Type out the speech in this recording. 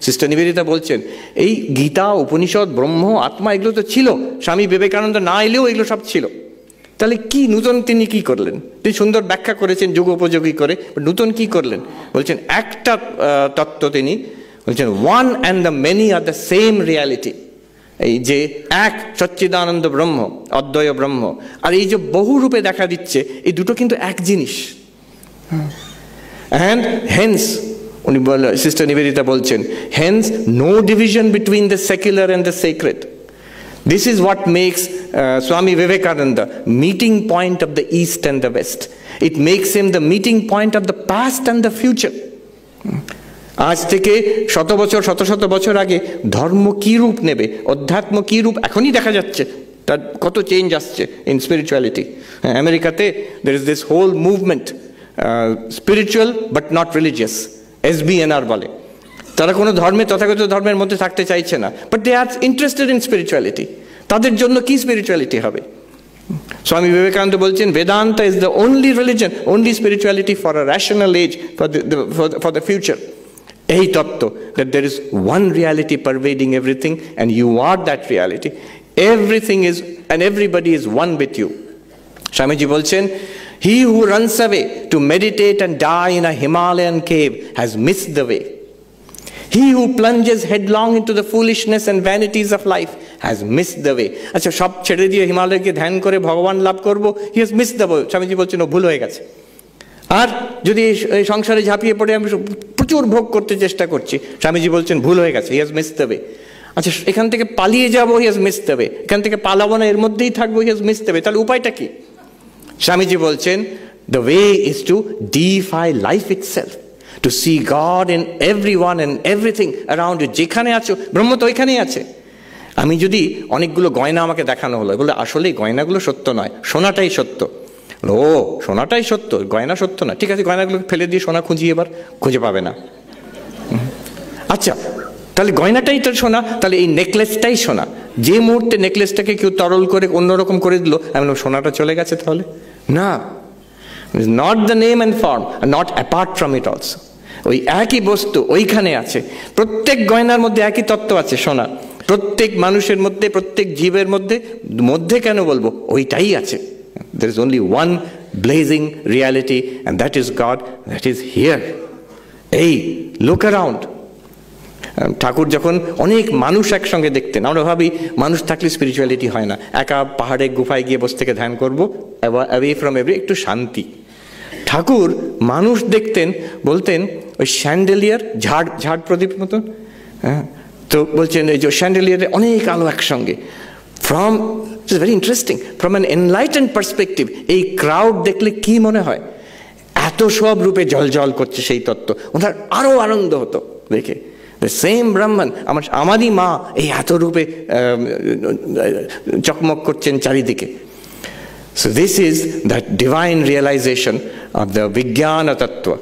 Sister Nivedita বলছেন এই গীতা, উপনিষদ, ব্রহ্ম, আত্মা এগুলো তো ছিল, স্বামী বিবেকানন্দ না এলেও এগুলো সব ছিল। তাহলে কি নূতন তিনি কি করলেন? তিনি সুন্দর ব্যাখ্যা করেছেন যুগোপযোগী করে, নূতন কি করলেন? বলছেন একটা তত্ত্ব তিনি বলছেন, one and the many are the same reality. এই যে এক সচ্চিদানন্দ ব্রহ্ম, অদ্বয় ব্রহ্ম, আর এই যে বহু রূপে দেখা দিচ্ছে, এই দুটো কিন্তু এক জিনিস। অ্যান্ড হেন্স উনি সিস্টার নিবেদিতা বলছেন, hence no division between the secular and the sacred. This is what makes Swami Vivekananda meeting point of the East and the West. It makes him the meeting point of the past and the future. আজ থেকে শত বছর আগে ধর্ম কি রূপ নেবে, অধ্যাত্ম কি রূপ এখনই দেখা যাচ্ছে, তার কত চেঞ্জ আসছে ইন স্পিরিচুয়ালিটি। আমেরিকাতে there is this whole movement, spiritual but not religious, SBNR বলে। তারা কোনো ধর্মে, তথাগত ধর্মের মধ্যে থাকতে চাইছে না, but they are interested in spirituality. তাদের জন্য কি স্পিরিচুয়ালিটি হবে? স্বামী বিবেকানন্দ বলছেন, Vedanta is the only religion, only spirituality for a rational age, for the future. এই তত্ত্ব, that there is one reality pervading everything and you are that reality. Everything is and everybody is one with you. Swamiji বলছেন, he who runs away to meditate and die in a Himalayan cave has missed the way. He who plunges headlong into the foolishness and vanities of life has missed the way. আচ্ছা, সব ছেড়ে দিয়ে হিমালয়কে ধ্যান করে ভগবান লাভ করব, he has missed the way. Swamiji বলছেন ও ভুল হয়ে গেছে। আর যদি এই সংসারে ঝাঁপিয়ে পড়ে আমি প্রচুর ভোগ করতে চেষ্টা করছি, স্বামীজি বলছেন ভুল হয়ে গেছে, he has missed the way. আচ্ছা, এখান থেকে পালিয়ে যাবো, he has missed the way. এখান থেকে পালাবো না, এর মধ্যেই থাকবো, he has missed the way. তাহলে উপায়টা কি? স্বামীজি বলছেন, the way is to deify life itself. To see God in everyone and everything around you. যেখানে আছো ব্রহ্ম তো ওইখানেই আছে। আমি যদি অনেকগুলো গয়না আমাকে দেখানো হলো, বলে আসলে গয়নাগুলো সত্য নয়, সোনাটাই সত্য। ও সোনাটাই সত্য, গয়না সত্য না। ঠিক আছে, গয়নাগুলোকে ফেলে দিয়ে সোনা খুঁজি, এবার খুঁজে পাবে না। আচ্ছা, তাহলে গয়নাটাই তো সোনা, তাহলে এই নেকলেসটাই সোনা। যে মুহূর্তে নেকলেসটাকে কেউ তরল করে অন্যরকম করে দিল, আমি সোনাটা চলে গেছে তাহলে? না, not the name and form, not apart from it also. ওই একই বস্তু ওইখানে আছে, প্রত্যেক গয়নার মধ্যে একই তত্ত্ব আছে, সোনা। প্রত্যেক মানুষের মধ্যে, প্রত্যেক জীবের মধ্যে, মধ্যে কেন বলবো, ওইটাই আছে। there is only one blazing reality and that is God, that is here. এই look around. ঠাকুর যখন অনেক মানুষ একসঙ্গে দেখতেন, আমরা ভাবি মানুষ থাকলে স্পিরিচুয়ালিটি হয় না, একা পাহাড়ে গুফায় গিয়ে বসে থেকে ধ্যান করবো, অ্যাওয়ে ফ্রম এভরি, একটু শান্তি। ঠাকুর মানুষ দেখতেন, বলতেন ওই স্যান্ডেলিয়ার ঝাড় প্রদীপ মতন, হ্যাঁ, তো বলছেন এই যে স্যান্ডেলিয়ারে অনেক আলো একসঙ্গে। From its very interesting, from an enlightened perspective, এই ক্রাউড দেখলে কি মনে হয়, এত সব রূপে জল করছে সেই তত্ত্ব, ওনার আরো আনন্দ হতো দেখে। দ্য সেম ব্রাহ্মণ, আমারই মা এই এত রূপে চকমক করছেন চারিদিকে। So this is that divine realization of the Vijnana Tattva.